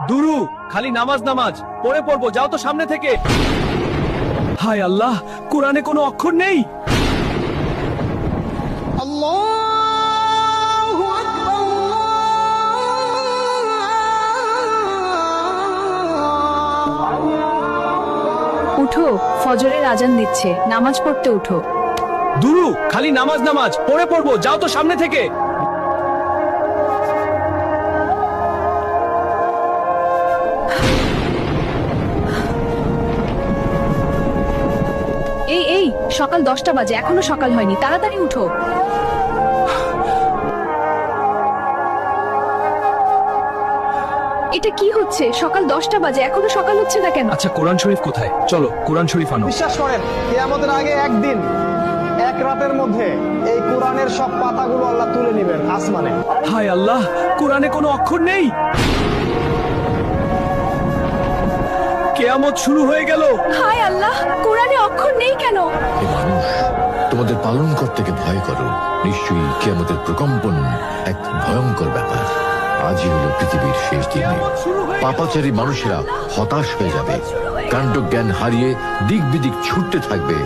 দুরু, খালি নামাজ নামাজ পড়ে পড়বো, যাও তো সামনে থেকে। হায় আল্লাহ, কোরআনে কোনো অক্ষর নেই। উঠো, ফজরের আজান দিচ্ছে, নামাজ পড়তে উঠো। দুরু, খালি নামাজ নামাজ পড়ে পড়বো, যাও তো সামনে থেকে। এই এই, সকাল 10টা বাজে, এখনো সকাল হয়নি, তাড়াতাড়ি উঠো। এটা কি হচ্ছে? সকাল 10টা বাজে, এখনো সকাল হচ্ছে না কেন? আচ্ছা, কোরআন শরীফ কোথায়? চলো কোরআন শরীফ আনো। বিশ্বাস করেন, কিয়ামতের আগে একদিন এক রাতের মধ্যে এই কোরআনের সব পাতাগুলো আল্লাহ তুলে নেবেন আসমানে। হায় আল্লাহ, কোরআনে কোনো অক্ষর নেই। কিয়ামত শুরু হয়ে গেল। হায় আল্লাহ, কোরআনে অক্ষর নেই কেন? হে মানুষ, তোমাদের পালনকর্তাকে ভয় করো। নিশ্চয়ই কিয়ামতের প্রকম্পন এক ভয়ঙ্কর ব্যাপার। আজই হলো পৃথিবীর শেষ দিন। পাপাচারী মানুষেরা হতাশ হয়ে যাবে, কাণ্ডজ্ঞান হারিয়ে দিক বিদিক ছুটতে থাকবে।